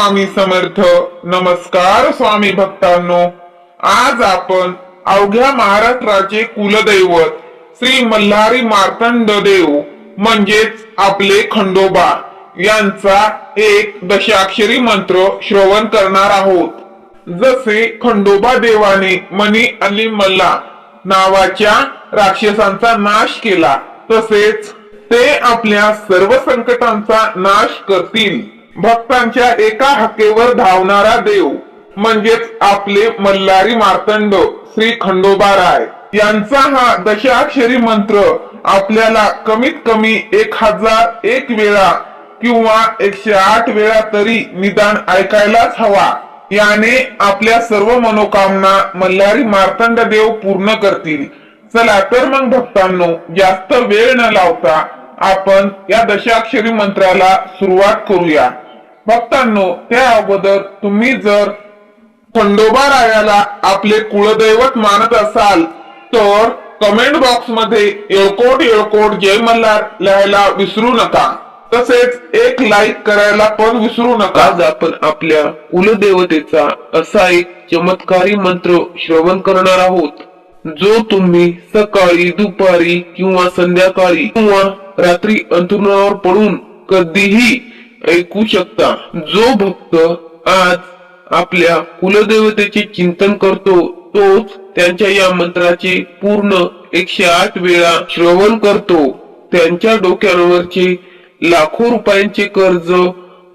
स्वामी समर्थ. नमस्कार स्वामी भक्तांनो. आज आपण अवघ्या महाराष्ट्राचे कुलदैवत श्री मल्हारी मार्तंड देव म्हणजेच आपले खंडोबा यांचा एक दशाक्षरी मंत्र श्रवण करणार आहोत. जसे खंडोबा देवाने मनी आणि मल्ला नावाच्या राक्षसांचा नाश केला, तसेच ते आपल्या सर्व संकटांचा नाश करतील. भक्तांच्या एका हाकेवर धावणारा देव म्हणजेच आपले मल्हारी मार्तंड श्री खंडोबाराय यांचा हा दशाक्षरी मंत्र आपल्याला कमीत कमी 1001 वेळा किंवा 108 वेळा तरी निदान ऐकायलाच हवा. याने आपल्या सर्व मनोकामना मल्हारी मार्तंड देव पूर्ण करतील. चला तर मग भक्तांनो, जास्त वेळ न लावता आपण या दशाक्षरी मंत्राला सुरुवात करूया. भक्तांनो, त्या अगोदर तुम्ही जर खंडोबा रायाला आपले कुलदैवत मानत असाल तर कमेंट बॉक्स मध्ये येळकोट येळकोट जय मल्हार लिहायला विसरू नका. तसेच एक लाईक करायला पण विसरू नका. आज आपण आपल्या कुलदेवतेचा असा एक चमत्कारी मंत्र श्रवण करणार आहोत, जो तुम्ही सकाळी, दुपारी किंवा संध्याकाळी किंवा रात्री अंथरुणावर पडून कधीही ऐकू शकता. जो भक्त आज आपल्या कुलदेवतेचे चिंतन करतो तोच त्यांच्या या मंत्राचे पूर्ण 108 वेळा श्रवण करतो. त्यांच्या डोक्यावरचे लाखो रुपयांचे कर्ज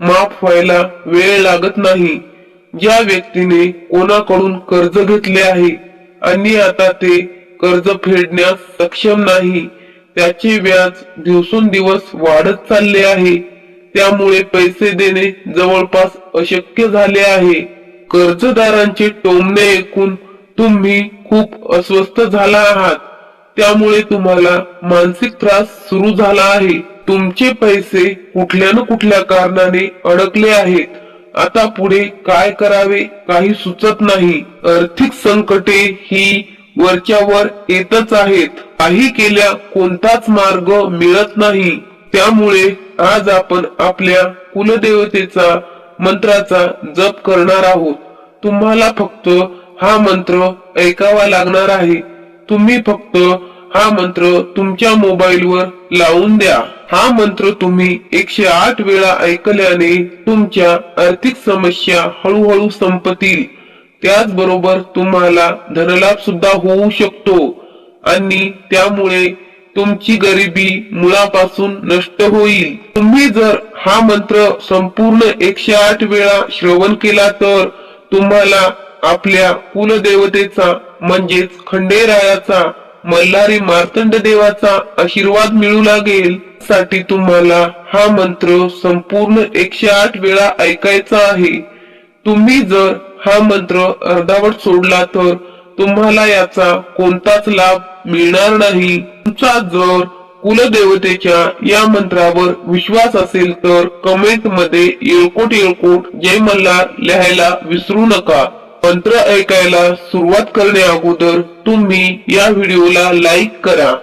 माफ व्हायला वेळ लागत नाही. ज्या व्यक्तीने कोणाकडून कर्ज घेतले आहे आणि आता ते कर्ज फेडण्यास सक्षम नाही, त्याचे व्याज दिवसेंदिवस वाढत चालले आहे. त्यामुळे पैसे देणे जवळपास अशक्य झाले आहे. कर्जदारांचे टोमणे ऐकून तुम्ही खूप अस्वस्थ झाला आहात. त्यामुळे तुम्हाला मानसिक त्रास सुरू झाला आहे. तुमचे पैसे कुठल्या न कुठल्या कारणाने अडकले आहेत. आता पुढे काय करावे काही सुचत नाही. आर्थिक संकटे ही वरच्या वर येतच आहेत. काही केल्या कोणताच मार्ग मिळत नाही. त्यामुळे आज आपण आपल्या कुलदेवतेचा मंत्राचा जप करणार आहोत. तुम्हाला फक्त हा मंत्र ऐकावा लागणार आहे. तुम्ही फक्त हा मंत्र तुमच्या मोबाईलवर लावून द्या. हा मंत्र तुम्ही 108 वेळा ऐकल्याने तुमच्या आर्थिक समस्या हळूहळू संपतील. त्याचबरोबर तुम्हाला धनलाभ सुद्धा होऊ शकतो आणि त्यामुळे तुमची गरिबी मुळापासून नष्ट होईल. तुम्ही जर हा मंत्र संपूर्ण 108 वेळा श्रवण केला तर तुम्हाला आपल्या कुलदेवतेचा म्हणजेच खंडेरायाचा, मल्हारी मार्तंड देवाचा आशीर्वाद मिळू लागेल. साठी तुम्हाला हा मंत्र संपूर्ण 108 वेळा ऐकायचा आहे. तुम्ही जर हा मंत्र अर्धावट सोडला तर तुम्हाला याचा कोणताच लाभ मिळणार नाही. तुमचा जर कुलदेवतेच्या या मंत्रावर विश्वास असेल तर कमेंट मध्ये येळकोट येळकोट जय मल्हार लिहायला विसरू नका. मंत्र ऐकायला सुरुवात करण्या अगोदर तुम्ही या व्हिडिओला लाईक करा.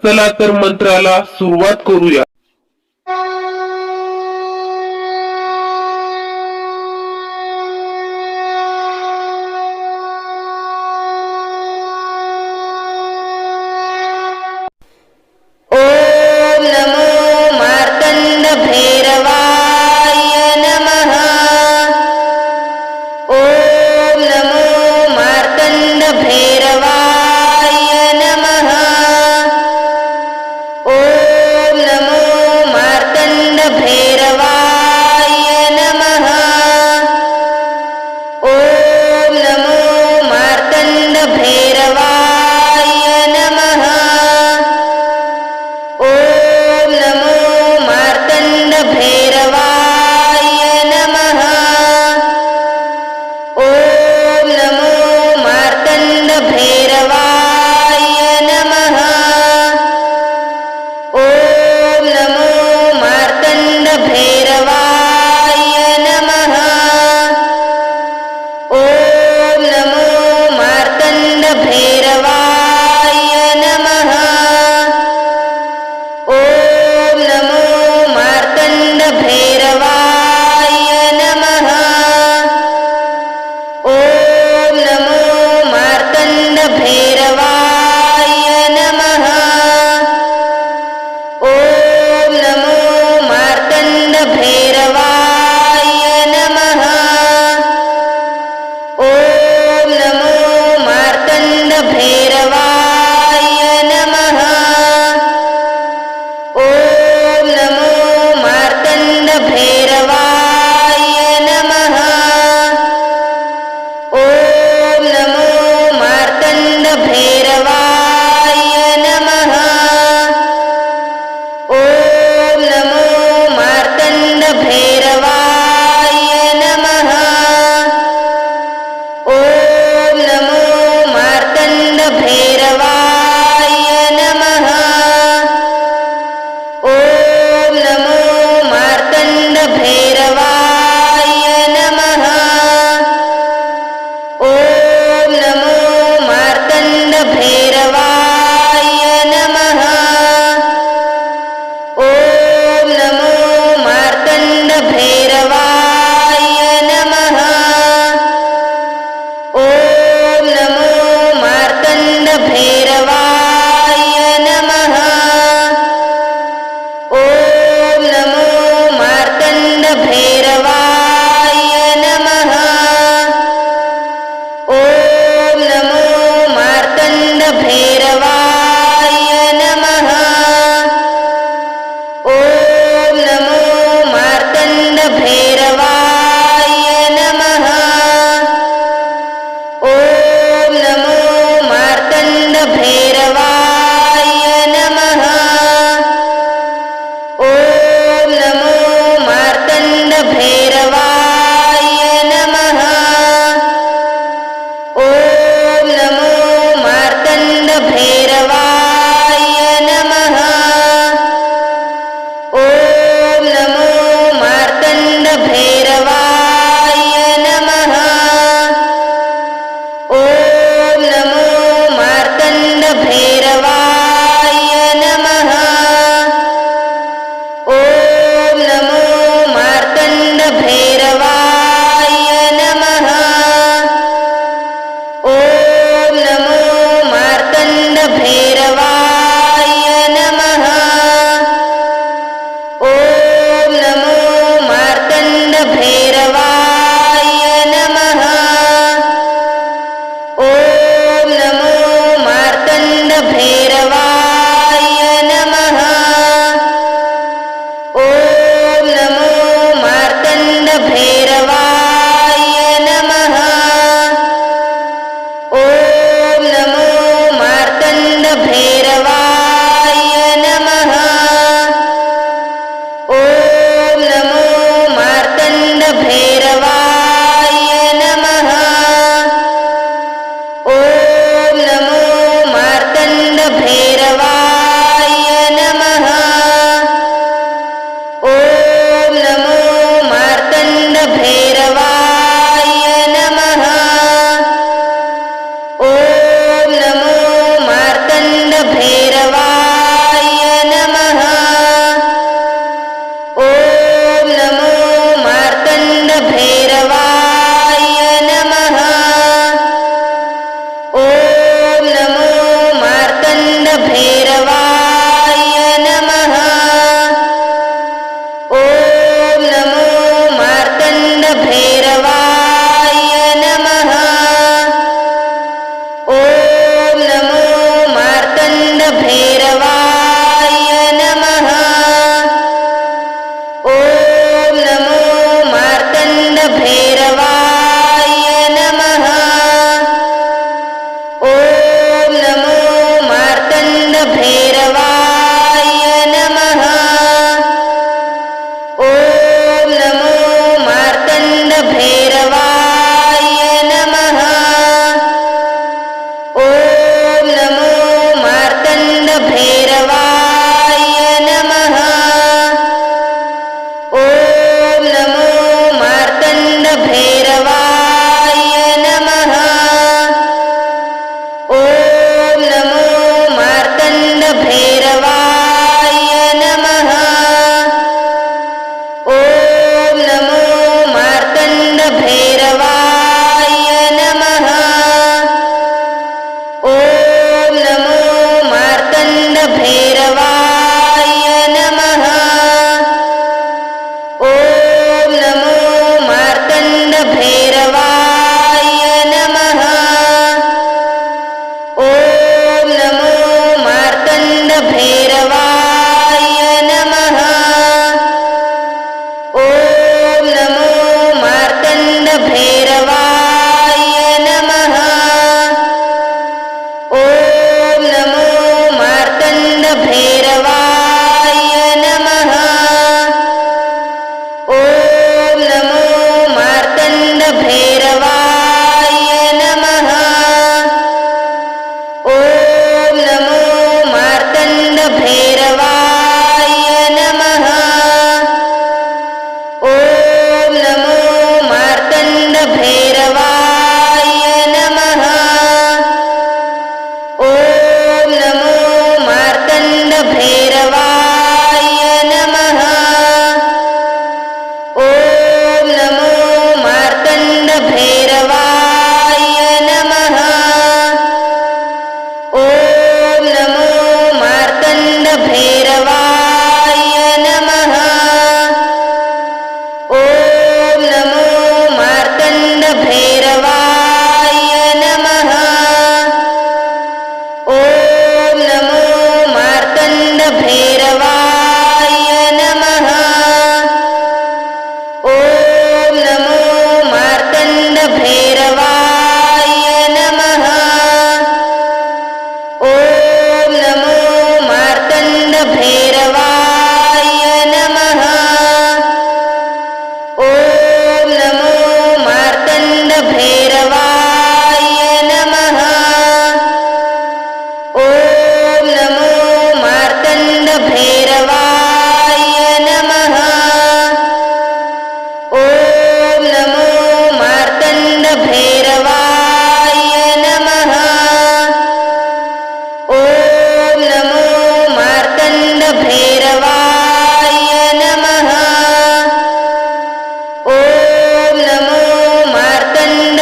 चला तर मंत्राला सुरुवात करूया. ओम नमो